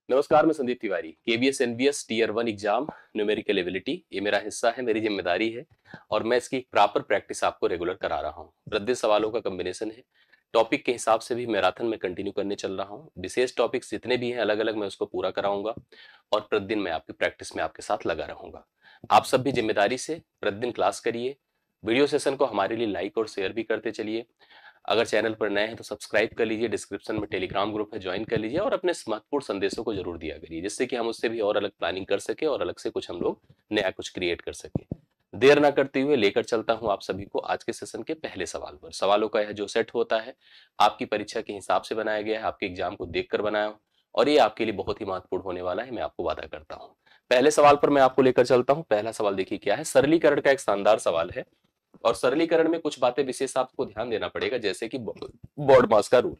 नमस्कार, मैं Sandeep Tiwari. KVS NVS tier 1 exam numerical ability ये मेरा हिस्सा है, मेरी जिम्मेदारी है और मैं इसकी प्रॉपर प्रैक्टिस आपको रेगुलर करा रहा हूँ। प्रतिदिन सवालों का कॉम्बिनेशन है। टॉपिक के हिसाब से भी मैराथन में कंटिन्यू करने चल रहा हूँ। विशेष टॉपिक्स जितने भी हैं अलग अलग मैं उसको पूरा कराऊंगा और प्रतिदिन मैं आपकी प्रैक्टिस में आपके साथ लगा रहूंगा। आप सब भी जिम्मेदारी से प्रतिदिन क्लास करिए। वीडियो सेशन को हमारे लिए लाइक और शेयर भी करते चलिए। अगर चैनल पर नए हैं तो सब्सक्राइब कर लीजिए, डिस्क्रिप्शन में टेलीग्राम ग्रुप है, ज्वाइन कर लीजिए और अपने महत्वपूर्ण संदेशों को जरूर दिया करिए, जिससे कि हम उससे भी और अलग प्लानिंग कर सके और अलग से कुछ हम लोग नया कुछ क्रिएट कर सके। देर ना करते हुए लेकर चलता हूं आप सभी को आज के सेशन के पहले सवाल पर। सवालों का यह जो सेट होता है आपकी परीक्षा के हिसाब से बनाया गया है, आपके एग्जाम को देखकर बनाया हूं और ये आपके लिए बहुत ही महत्वपूर्ण होने वाला है, मैं आपको वादा करता हूं। पहले सवाल पर मैं आपको लेकर चलता हूं। पहला सवाल देखिए क्या है। सरलीकरण का एक शानदार सवाल है और सरलीकरण में कुछ बातें विशेष आपको ध्यान देना पड़ेगा, जैसे कि बॉडमास का रूल।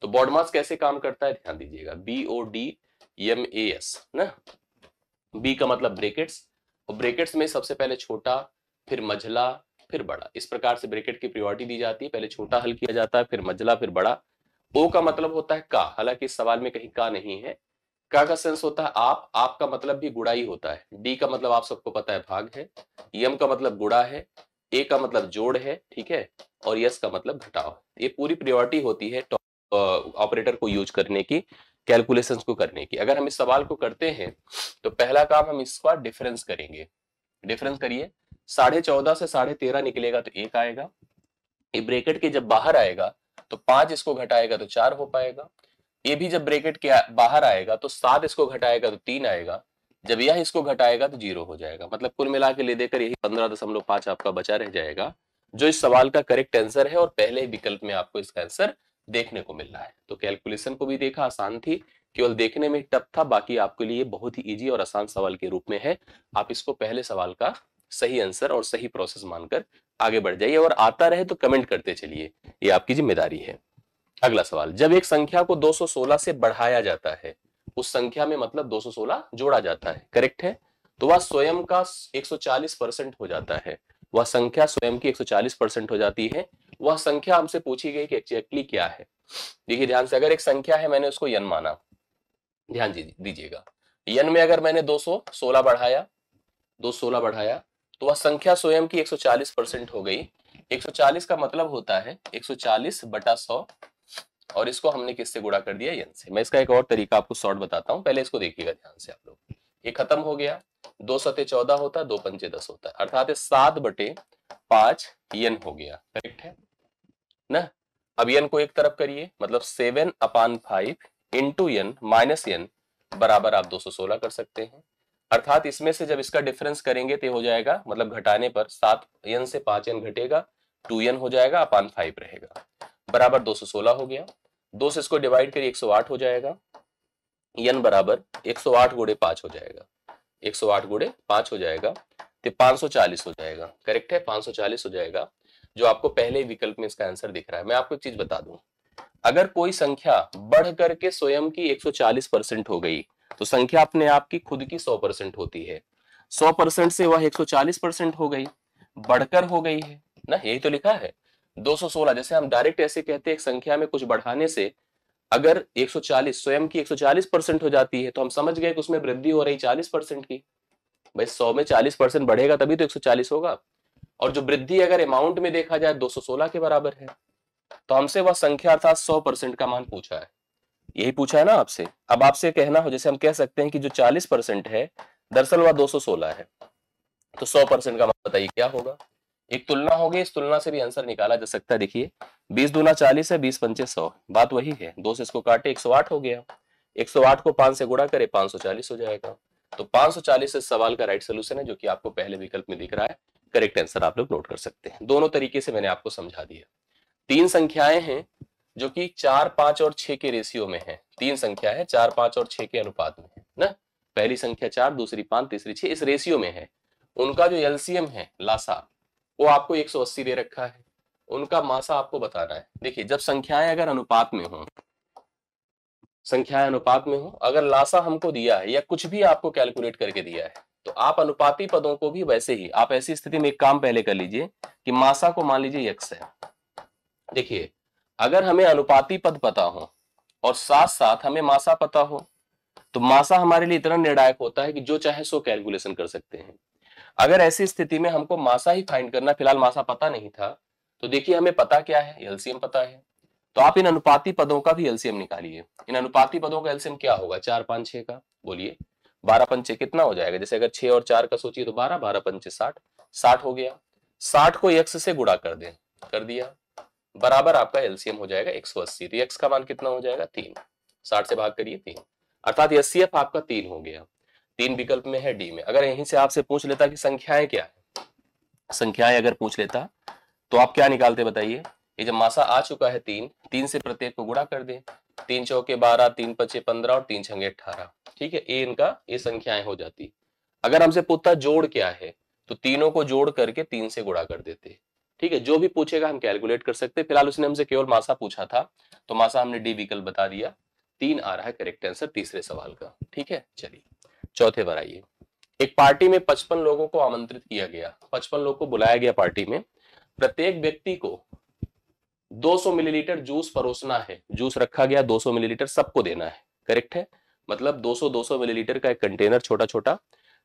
तो बॉडमास कैसे काम करता है ध्यान दीजिएगा। BODMAS ना, बी का मतलब ब्रैकेट्स और ब्रैकेट्स में सबसे पहले छोटा, फिर मझला, फिर बड़ा। इस प्रकार से ब्रैकेट की प्रायोरिटी दी जाती है। पहले छोटा हल किया जाता है, फिर मझला, फिर बड़ा। ओ का मतलब होता है का, हालांकि इस सवाल में कहीं का नहीं है। का सेंस होता है आप का मतलब भी गुणा ही होता है। डी का मतलब आप सबको पता है भाग है। यम का मतलब गुणा है। ए का मतलब जोड़ है, ठीक है। और यस का मतलब घटाव। ये पूरी प्रायोरिटी होती है ऑपरेटर को यूज करने की, कैलकुलेशंस को करने की। अगर हम इस सवाल को करते हैं तो पहला काम हम इसका डिफरेंस करेंगे। डिफरेंस करिए। 14.5 से 13.5 निकलेगा तो 1 आएगा। ये ब्रैकेट के जब बाहर आएगा तो 5 इसको घटाएगा तो 4 हो पाएगा। ये भी जब ब्रैकेट के बाहर आएगा तो 7 इसको घटाएगा तो 3 आएगा। जब यह इसको घटाएगा तो 0 हो जाएगा। मतलब कुल मिला के ले देकर यही 15.5 आपका बचा रह जाएगा, जो इस सवाल का करेक्ट आंसर है और पहले विकल्प में आपको इसका आंसर देखने को मिल रहा है। तो कैलकुलेशन को भी देखा, आसान थी, केवल देखने में टफ था। बाकी आपके लिए बहुत ही इजी और आसान सवाल के रूप में है। आप इसको पहले सवाल का सही आंसर और सही प्रोसेस मानकर आगे बढ़ जाइए और आता रहे तो कमेंट करते चलिए, ये आपकी जिम्मेदारी है। अगला सवाल। जब एक संख्या को 216 से बढ़ाया जाता है, उस संख्या में मतलब 216 जोड़ा जाता है, करेक्ट है, तो वह स्वयं का 140% हो जाता है। वह संख्या स्वयं की 140% हो जाती है। वह संख्या हमसे पूछी गई कि एग्जैक्टली क्या है। देखिए ध्यान से, अगर एक संख्या है, मैंने उसको n माना, ध्यान दीजिएगा। n में अगर मैंने 216 बढ़ाया तो वह संख्या स्वयं की 140% हो गई। 140 का मतलब होता है 140/100 और इसको हमने किससे गुणा कर दिया, n से। मैं इसका एक और तरीका आपको शॉर्ट बताता हूं, पहले इसको देखिएगा ध्यान से आप लोग। ये खत्म हो गया। 2 सते 14 होता है, 2 पंचे 10 होता है, अर्थात 7/5 n हो गया, करेक्ट है ना। अब n को एक तरफ करिए, मतलब 7/5 इंटू n माइनस n बराबर आप 216 कर सकते हैं। अर्थात इसमें से जब इसका डिफरेंस करेंगे तो हो जाएगा, मतलब घटाने पर 7n से 5n घटेगा, 2n हो जाएगा, अपान 5 रहेगा, बराबर 216 हो गया। 2 से इसको डिवाइड करिए, 108 हो जाएगा। n बराबर 108 गुणे 5 हो जाएगा, 108 गुणे 5 हो जाएगा तो 540 हो जाएगा, करेक्ट है, 540 हो जाएगा, जो आपको पहले विकल्प में इसका आंसर दिख रहा है। मैं आपको एक चीज बता दूं, अगर कोई संख्या बढ़ करके स्वयं की 140% हो गई तो संख्या अपने आप की खुद की 100% होती है। 100% से वह 140% हो गई, बढ़कर हो गई है ना, यही तो लिखा है 216। जैसे हम डायरेक्ट ऐसे कहते हैं एक संख्या में कुछ बढ़ाने से अगर 140 स्वयं की 140% हो जाती है तो हम समझ गए कि उसमें वृद्धि हो रही 40% की। भाई 100 में 40% बढ़ेगा तभी तो 140 होगा। और जो वृद्धि अगर अमाउंट में देखा जाए 216 के बराबर है, तो हमसे वह संख्या अर्थात 100% का मान पूछा है, यही पूछा है ना आपसे। अब आपसे कहना हो, जैसे हम कह सकते हैं कि जो 40% है दरअसल वह 216 है, तो 100% का मान बताइए क्या होगा। एक तुलना होगी, इस तुलना से भी आंसर निकाला जा सकता है। देखिए 20 दूना 40 है, 20 पंचे 100, बात वही है। 2 से इसको काटे 108 हो गया, 108 को 5 से गुणा करे 540 हो जाएगा। तो 540 इस सवाल का राइट सोल्यूशन है, जो कि आपको पहले विकल्प में दिख रहा है। करेक्ट आंसर आप लोग नोट कर सकते हैं। दोनों तरीके से मैंने आपको समझा दिया। 3 संख्याएं हैं जो कि 4, 5 और 6 के रेशियो में है। 3 संख्या है 4, 5 और 6 के अनुपात में है ना। पहली संख्या 4, दूसरी 5, तीसरी 6, इस रेशियो में है। उनका जो एलसीएम है, लासा, वो आपको 180 दे रखा है। उनका मासा आपको बताना है। देखिए जब संख्याएं अगर अनुपात में हो, संख्याएं अनुपात में हो, अगर लासा हमको दिया है या कुछ भी आपको कैलकुलेट करके दिया है, तो आप अनुपाती पदों को भी वैसे ही, आप ऐसी स्थिति में एक काम पहले कर लीजिए कि मासा को मान लीजिए x है। देखिए अगर हमें अनुपाती पद पता हो और साथ साथ हमें मासा पता हो, तो मासा हमारे लिए इतना निर्णायक होता है कि जो चाहे सो कैलकुलेशन कर सकते हैं। अगर ऐसी स्थिति में हमको मासा ही फाइंड करना, फिलहाल मासा पता नहीं था, तो देखिए हमें पता क्या है, एलसीएम पता है। तो आप इन अनुपाती पदों का भी एलसीएम निकालिए। इन अनुपाती पदों का एलसीएम क्या होगा, 4 5 6 का, बोलिए 12 पंचे कितना हो जाएगा, जैसे अगर 6 और 4 का सोचिए तो 12, 12 पंचे 60, 60 हो गया। 60 को x से गुणा कर दें, कर दिया, बराबर आपका एलसीएम हो जाएगा 180। तो x का मान कितना हो जाएगा 3, 60 से भाग करिए 3, अर्थात एचसीएफ आपका 3 हो गया। 3 विकल्प में है डी में। अगर यहीं से आपसे पूछ लेता कि संख्याएं क्या है, संख्याएं अगर पूछ लेता तो आप क्या निकालते बताइए। ये जब मासा आ चुका है 3, 3 से प्रत्येक को गुणा कर दें, 3 चौके 12, 3 पचे 15 और 3 छंगे 18, ठीक है, ये इनका ये संख्याएं हो जाती। अगर हमसे पूछता जोड़ क्या है, तो तीनों को जोड़ करके 3 से गुणा कर देते, ठीक है। जो भी पूछेगा हम कैलकुलेट कर सकते। फिलहाल उसने हमसे केवल मासा पूछा था, तो मासा हमने डी विकल्प बता दिया, 3 आ रहा है करेक्ट आंसर तीसरे सवाल का, ठीक है। चलिए चौथे पर आइए। एक पार्टी में 55 लोगों को आमंत्रित किया गया, 55 लोगों को बुलाया गया पार्टी में। प्रत्येक व्यक्ति को 200 मिलीलीटर जूस परोसना है, जूस रखा गया 200 मिलीलीटर सबको देना है, करेक्ट है। मतलब 200 मिलीलीटर का एक कंटेनर, छोटा छोटा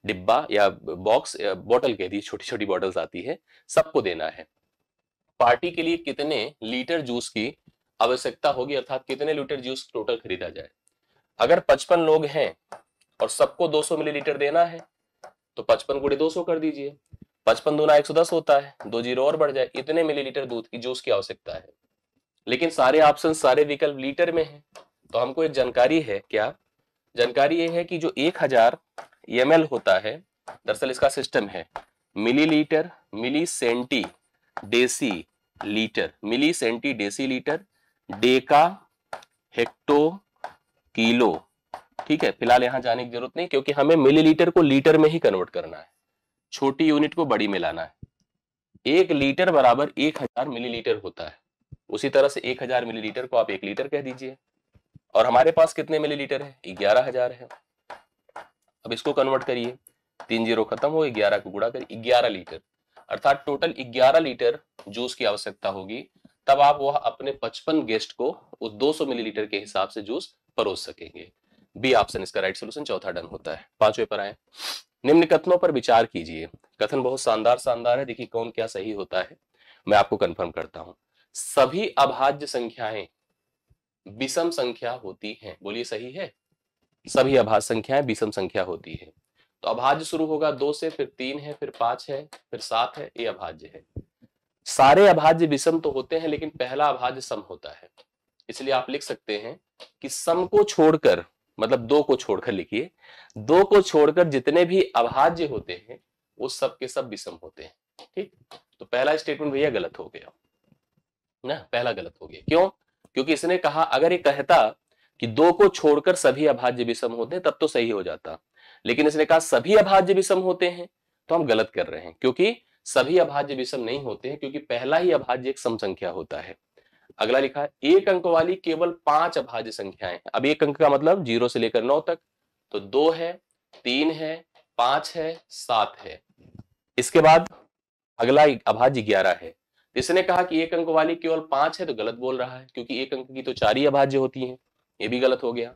डिब्बा या बॉक्स, बोतल कह दी, छोटी छोटी बॉटल्स आती है, सबको देना है। पार्टी के लिए कितने लीटर जूस की आवश्यकता होगी, अर्थात कितने लीटर जूस टोटल खरीदा जाए। अगर 55 लोग हैं और सबको 200 मिलीलीटर देना है, तो 55 गुणे 200 कर दीजिए, 55 दूना 110 होता है, 2 जीरो और बढ़ जाए, इतने मिलीलीटर दूध की जूस की आवश्यकता है। लेकिन सारे ऑप्शन, सारे विकल्प लीटर में हैं, तो हमको एक जानकारी है, क्या जानकारी ये है कि जो 1000 ml होता है, दरअसल इसका सिस्टम है millilitre, milli centi deci litre, milli centi deci litre, deca, hecto, kilo, ठीक है। फिलहाल यहां जाने की जरूरत नहीं, क्योंकि हमें मिलीलीटर को लीटर में ही कन्वर्ट करना है, छोटी यूनिट को बड़ी में लाना है। 1 लीटर बराबर 1000 मिलीलीटर होता है, उसी तरह से 1000 मिलीलीटर को आप 1 लीटर कह दीजिए। और हमारे पास कितने मिलीलीटर है, 11000 है। अब इसको कन्वर्ट करिए, 3 जीरो खत्म हो, 11 को गुणा करिए, 11 लीटर, अर्थात टोटल 11 लीटर जूस की आवश्यकता होगी। तब आप वह अपने 55 गेस्ट को उस 200 मिलीलीटर के हिसाब से जूस परोस सकेंगे। बी ऑप्शन इसका राइट सोल्यूशन, चौथा डन होता है। पांचवें पर आए। निम्न कथनों पर विचार कीजिए। कथन बहुत शानदार शानदार है, देखिए कौन क्या सही होता है, मैं आपको कंफर्म करता हूं। सभी अभाज्य संख्याएं विषम संख्या होती हैं, बोलिए सही है। सभी अभाज्य संख्याएं विषम संख्या होती है। तो अभाज्य शुरू होगा 2 से, फिर 3 है, फिर 5 है, फिर 7 है, ये अभाज्य है। सारे अभाज्य विषम तो होते हैं, लेकिन पहला अभाज्य सम होता है। इसलिए आप लिख सकते हैं कि सम को छोड़कर, मतलब 2 को छोड़कर लिखिए, 2 को छोड़कर जितने भी अभाज्य होते हैं वो सब के सब विषम होते हैं, ठीक। तो पहला स्टेटमेंट भैया गलत हो गया ना, पहला गलत हो गया। क्यों? क्योंकि इसने कहा, अगर ये कहता कि 2 को छोड़कर सभी अभाज्य विषम होते हैं तब तो सही हो जाता, लेकिन इसने कहा सभी अभाज्य विषम होते हैं, तो हम गलत कर रहे हैं, क्योंकि सभी अभाज्य विषम नहीं होते हैं, क्योंकि पहला ही अभाज्य एक सम संख्या होता है। अगला लिखा है 1 अंक वाली केवल 5 अभाज्य संख्याएं। अब 1 अंक का मतलब 0 से लेकर 9 तक, तो 2 है, 3 है, 5 है, 7 है। इसके बाद अगला अभाज्य 11 है। इसने कहा कि 1 अंक वाली केवल 5 है, तो गलत बोल रहा है, क्योंकि 1 अंक की तो 4 ही अभाज्य होती हैं, ये भी गलत हो गया।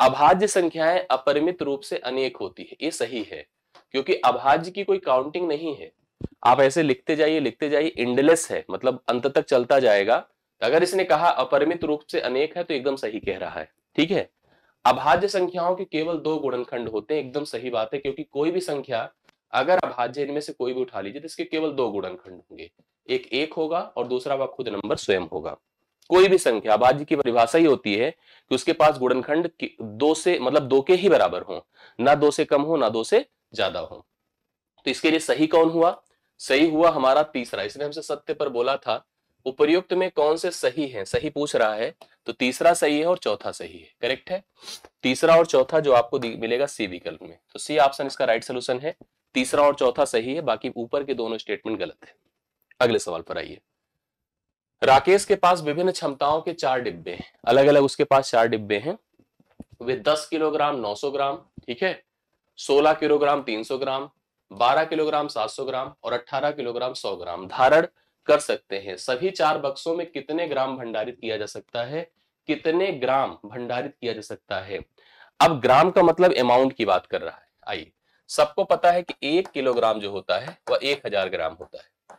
अभाज्य संख्याएं अपरिमित रूप से अनेक होती है, ये सही है, क्योंकि अभाज्य की कोई काउंटिंग नहीं है। आप ऐसे लिखते जाइए लिखते जाइए, एंडलेस है, मतलब अंत तक चलता जाएगा। अगर इसने कहा अपरिमित रूप से अनेक है, तो एकदम सही कह रहा है, ठीक है। अभाज्य संख्याओं के केवल 2 गुणनखंड होते हैं, एकदम सही बात है, क्योंकि कोई भी संख्या अगर अभाज्य, इनमें से कोई भी उठा लीजिए, तो इसके केवल 2 गुणनखंड होंगे, एक 1 होगा और दूसरा वह खुद नंबर स्वयं होगा। कोई भी संख्या, अभाज्य की परिभाषा ही होती है कि उसके पास गुणनखंड 2 से, मतलब 2 के ही बराबर हो, ना 2 से कम हो ना 2 से ज्यादा हो। तो इसके लिए सही कौन हुआ, सही हुआ हमारा तीसरा। इसने हमसे सत्य पर बोला था, उपर्युक्त में कौन से सही है, सही पूछ रहा है, तो तीसरा सही है और चौथा सही है, करेक्ट है। तीसरा और चौथा जो आपको मिलेगा सी विकल्प में, तो सी ऑप्शन इसका राइट सोल्यूशन है। तीसरा और चौथा सही है, बाकी ऊपर के दोनों स्टेटमेंट गलत है। अगले सवाल पर आइए। राकेश के पास विभिन्न क्षमताओं के 4 डिब्बे हैं, अलग अलग उसके पास 4 डिब्बे हैं। वे 10 किलोग्राम 900 ग्राम, ठीक है, 16 किलोग्राम 300 ग्राम, 12 किलोग्राम 700 ग्राम और 18 किलोग्राम 100 ग्राम धारण कर सकते हैं। सभी 4 बक्सों में कितने ग्राम भंडारित किया जा सकता है, कितने ग्राम भंडारित किया जा सकता है। अब ग्राम का मतलब अमाउंट की बात कर रहा है। आइए, सबको पता है कि 1 किलोग्राम जो होता है वह 1000 ग्राम होता है,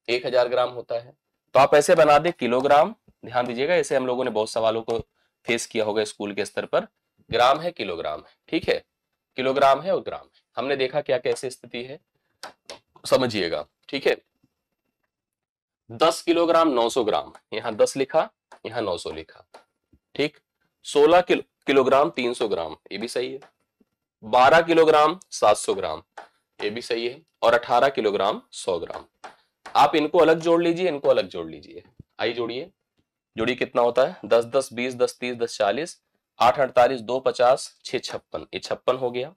1000 ग्राम होता है। तो आप ऐसे बना दे किलोग्राम, ध्यान दीजिएगा, ऐसे हम लोगों ने बहुत सवालों को फेस किया होगा स्कूल के स्तर पर। ग्राम है, किलोग्राम है, ठीक है, किलोग्राम है और ग्राम है। हमने देखा क्या कैसे स्थिति है, समझिएगा, ठीक है। 10 किलोग्राम 900 ग्राम, यहाँ 10 लिखा, यहाँ 900 लिखा, ठीक। 16 किलोग्राम 300 ग्राम, ये भी सही है। 12 किलोग्राम 700 ग्राम, ये भी सही है। और 18 किलोग्राम 100 ग्राम। आप इनको अलग जोड़ लीजिए, इनको अलग जोड़ लीजिए। आइए जोड़िए, जोड़िए, कितना होता है, 10 10 20 10 30 10 40, 8 48 2 50 6 56, ये 56 हो गया।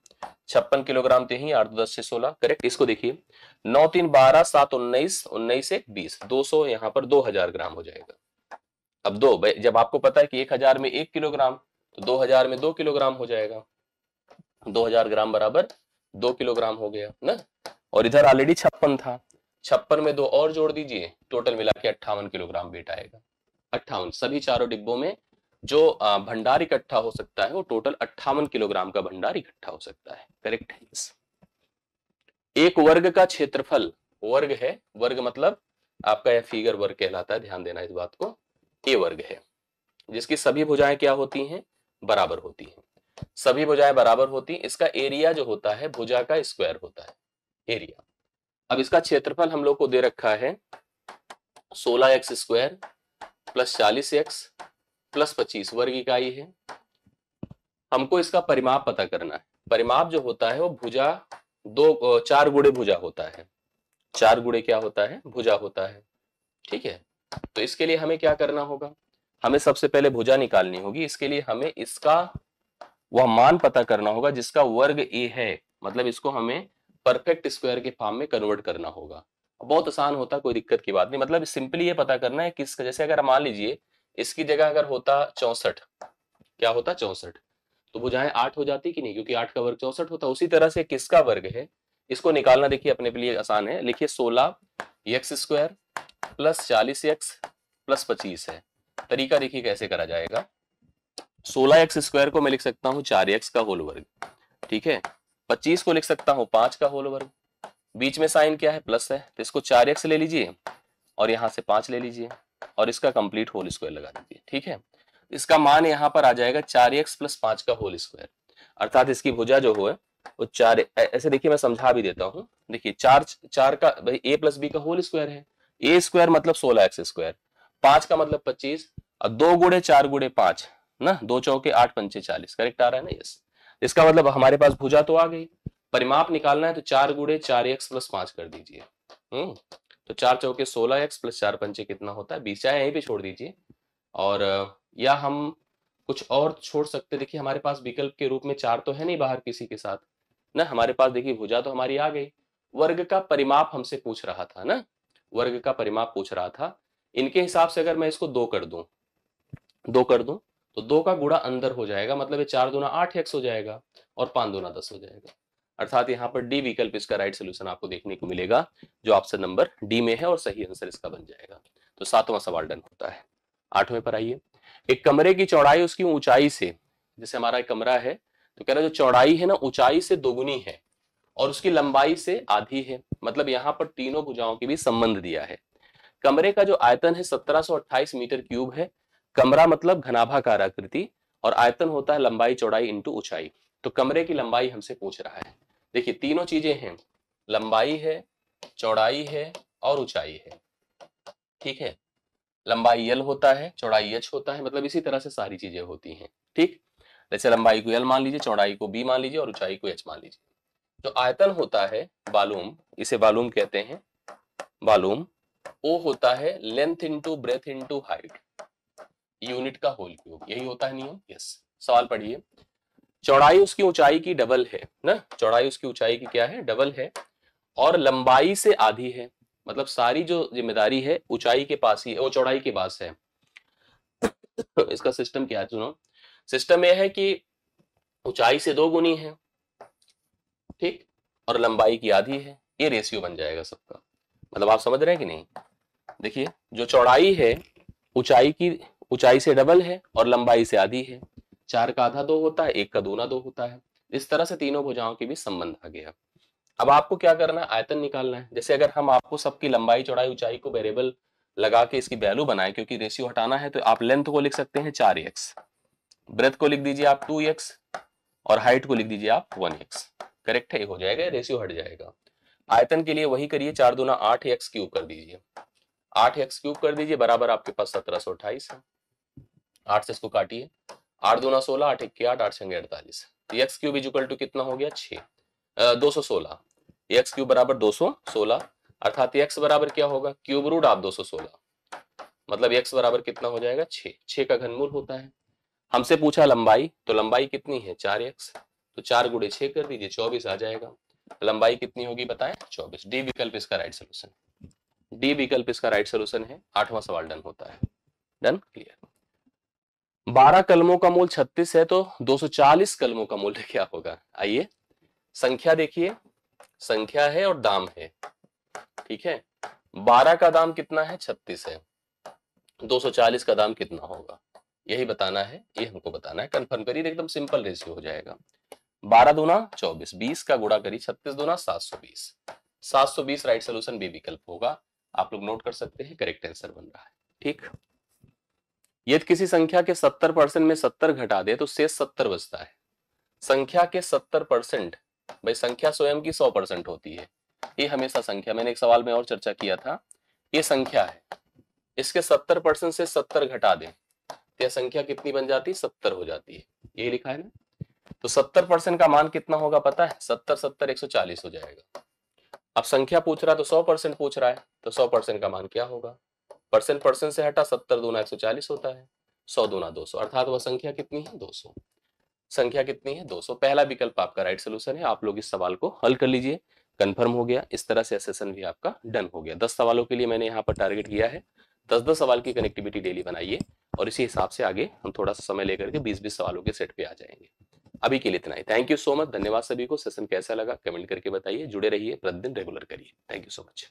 56 किलोग्राम तो यही, 8 2 10 6 16, करेक्ट। इसको देखिए, 9 3 12 7 19, 19 1 20, 200, यहाँ पर 2000 ग्राम हो जाएगा। अब जब आपको पता है कि 1000 में 1 किलोग्राम, तो 2000 में 2 किलोग्राम हो जाएगा। 2000 ग्राम बराबर 2 किलोग्राम हो गया ना। और इधर ऑलरेडी 56 था, 56 में 2 और जोड़ दीजिए, टोटल मिला के 58 किलोग्राम वेट आएगा। 58, सभी चारों डिब्बों में जो भंडार इकट्ठा हो सकता है वो टोटल 58 किलोग्राम का भंडार इकट्ठा हो सकता है, करेक्ट है। एक वर्ग का क्षेत्रफल, वर्ग है, वर्ग मतलब आपका यह फिगर वर्ग कहलाता है, ध्यान देना इस बात को। ए वर्ग है जिसकी सभी भुजाएं क्या होती हैं, बराबर होती हैं, सभी भुजाएं बराबर होती हैं। इसका एरिया जो होता है भुजा का स्क्वायर होता है, एरिया। अब इसका क्षेत्रफल हम लोग को दे रखा है 16x square plus 40x plus 25 वर्ग इकाई है। हमको इसका परिमाप पता करना है। परिमाप जो होता है वो भुजा 4 गुणे भुजा होता है, 4 गुणे क्या होता है, भुजा होता है, ठीक है। तो इसके लिए हमें क्या करना होगा, हमें सबसे पहले भुजा निकालनी होगी। इसके लिए हमें इसका वह मान पता करना होगा जिसका वर्ग ए है, मतलब इसको हमें परफेक्ट स्क्वायर के फॉर्म में कन्वर्ट करना होगा। बहुत आसान होता, कोई दिक्कत की बात नहीं, मतलब सिंपली ये पता करना है किसका, जैसे अगर मान लीजिए इसकी जगह अगर होता 64, क्या होता 64, तो भुजाएं 8 हो जाती कि नहीं, क्योंकि 8 का वर्ग 64 होता। उसी तरह से किसका वर्ग है इसको निकालना, देखिए अपने लिए आसान है, लिखिए 16x square plus 40x plus 25 है। तरीका देखिए कैसे करा जाएगा। 16x स्क्वायर को मैं लिख सकता हूँ 4x का होल वर्ग, ठीक है। 25 को लिख सकता हूँ 5 का होल वर्ग, बीच में साइन क्या है, प्लस है, तो इसको 4x ले लीजिए और यहाँ से 5 ले लीजिए और इसका कंप्लीट होल स्क्वायर लगा दीजिए, ठीक है। इसका मान यहाँ पर आ जाएगा 4x प्लस 5 का होल स्क्वायर, अर्थात इसकी भुजा जो हो वो 4, ऐसे देखिए मैं समझा भी देता हूँ। देखिए 4 का भाई a प्लस बी का होल स्क्वायर है, a स्क्वायर मतलब 16x स्क्वायर, 5 का मतलब 25 और 2 गुणे 4 गुणे 5 ना, 2 चौके 8 पंचे 40, करेक्ट आ रहा है ना, यस। इसका मतलब हमारे पास भुजा तो आ गई, परिमाप निकालना है तो 4 गुणे 4x प्लस 5 कर दीजिए। तो 4 चौके 16x प्लस 4 पंचे कितना होता है 20, चाहे यहीं पे छोड़ दीजिए। और या हम कुछ और छोड़ सकते, देखिए हमारे पास विकल्प के रूप में 4 तो है नहीं बाहर किसी के साथ ना, हमारे पास देखिए भुजा तो हमारी आ गई। वर्ग का परिमाप हमसे पूछ रहा था ना, वर्ग का परिमाप पूछ रहा था। इनके हिसाब से अगर मैं इसको 2 कर दूं, 2 कर दूं तो 2 का गुणा अंदर हो जाएगा, मतलब ये 4 दूना 8x हो जाएगा और 5 दूना 10 हो जाएगा। अर्थात यहाँ पर डी विकल्प इसका राइट सोल्यूशन आपको देखने को मिलेगा, जो ऑप्शन नंबर डी में है और सही आंसर इसका बन जाएगा। तो 7वां सवाल डन होता है। 8वें पर आइए। एक कमरे की चौड़ाई उसकी ऊंचाई से, जैसे हमारा एक कमरा है तो कह रहा है जो चौड़ाई है ना ऊंचाई से दोगुनी है और उसकी लंबाई से आधी है, मतलब यहाँ पर तीनों भुजाओं के बीच संबंध दिया है। कमरे का जो आयतन है 1728 मीटर क्यूब है। कमरा मतलब घनाभाकार आकृति और आयतन होता है लंबाई चौड़ाई इंटू ऊंचाई। तो कमरे की लंबाई हमसे पूछ रहा है। देखिए तीनों चीजें हैं, लंबाई है, चौड़ाई है और ऊंचाई है, ठीक है। लंबाई यल होता है, चौड़ाई एच होता है, मतलब इसी तरह से सारी चीजें होती हैं, ठीक। जैसे लंबाई को यल मान लीजिए, चौड़ाई को बी मान लीजिए और ऊंचाई को एच मान लीजिए। जो आयतन होता है वॉल्यूम, इसे वॉल्यूम कहते हैं, वॉल्यूम वो होता है length into breadth into height, unit का होल क्यूब, यही होता है नियम, यस। सवाल पढ़िए। चौड़ाई उसकी ऊंचाई की डबल है ना, चौड़ाई उसकी ऊंचाई की क्या है, डबल है और लंबाई से आधी है, मतलब सारी जो जिम्मेदारी है ऊंचाई के पास ही है, वो चौड़ाई के पास है। इसका सिस्टम क्या है सुनो, सिस्टम यह है कि ऊंचाई से 2 गुनी है, ठीक, और लंबाई की आधी है, ये रेशियो बन जाएगा सबका। मतलब आप समझ रहे हैं कि नहीं। देखिए जो चौड़ाई है ऊंचाई की, ऊंचाई से डबल है और लंबाई से आधी है, 4 का आधा 2 होता है, 1 का दूना 2 होता है। इस तरह से तीनों भुजाओं के बीच संबंध आ गया। अब आपको क्या करना है, आयतन निकालना है। जैसे अगर हम आपको सबकी लंबाई चौड़ाई ऊंचाई को वेरिएबल लगा के इसकी वैल्यू बनाए, क्योंकि रेशियो हटाना है, तो आप लेंथ को लिख सकते हैं 4x, ब्रेथ को लिख दीजिए आप 2x और हाइट को लिख दीजिए आप 1x। करेक्ट है, हो जाएगा, रेशियो हट जाएगा। आयतन के लिए वही करिए, 4 दूना 8x क्यूब कर दीजिए, 8x क्यूब कर दीजिए, बराबर आपके पास 1728 है। 8 से इसको काटिए, 8 दूना 16, 8 1 8, 8 6 48। तो x क्यूब इक्वल टू कितना हो गया 216। x क्यूब बराबर 216, अर्थात x बराबर क्या होगा, क्यूब रूट आप 216, मतलब x बराबर कितना हो जाएगा 6। 6 का घनमूल होता है। हमसे पूछा लंबाई, तो लंबाई कितनी है 4x, तो 4 गुणे 6 कर दीजिए, 24 आ जाएगा। लंबाई कितनी होगी बताएं, 24। डी विकल्प इसका राइट सोल्यूशन, डी विकल्प इसका राइट सोल्यूशन है। 8वां सवाल डन होता है। Done, clear. 12 कलमों का मूल 36 है, तो 240 कलमों का मूल्य क्या होगा। आइए, संख्या देखिए, संख्या है और दाम है, ठीक है। 12 का दाम कितना है 36 है, 240 का दाम कितना होगा, यही बताना है, ये हमको बताना है। कंफर्म करिए, एकदम सिंपल रेशियो हो जाएगा। 12 दूना 24, 20 का गुणा करिए, 36 दूना 720, 720 राइट सोल्यूशन बी विकल्प होगा। आप लोग नोट कर सकते हैं, करेक्ट आंसर बन रहा है। ठीक, यदि किसी संख्या के 70% में 70 घटा दे तो शेष 70 बचता है। संख्या के 70%, भाई संख्या स्वयं की 100% होती है, ये हमेशा संख्या, मैंने एक सवाल में और चर्चा किया था, ये संख्या है, इसके 70% से 70 घटा दें तो यह संख्या कितनी बन जाती है, 70 हो जाती है, यही लिखा है ना। तो 70% का मान कितना होगा पता है, 70 70 140 हो जाएगा। अब संख्या पूछ रहा है तो 100% पूछ रहा है, तो 100% का मान क्या होगा, परसेंट परसेंट से हटा, 70 दूना 140 होता है, 100 दूना 200, अर्थात वह संख्या कितनी है 200। संख्या कितनी है 200। पहला विकल्प आपका राइट सोल्यूशन है। आप लोग इस सवाल को हल कर लीजिए, कंफर्म हो गया। इस तरह से सेशन भी आपका डन हो गया। 10 सवालों के लिए मैंने यहाँ पर टारगेट किया है, 10-10 सवाल की कनेक्टिविटी डेली बनाइए, और इसी हिसाब से आगे हम थोड़ा सा समय लेकर के 20-20 सवालों के सेट पे आ जाएंगे। अभी के लिए इतना ही। थैंक यू सो मच, धन्यवाद सभी को। सेशन कैसा लगा कमेंट करके बताइए, जुड़े रहिए, प्रतिदिन रेगुलर करिए। Thank you so much.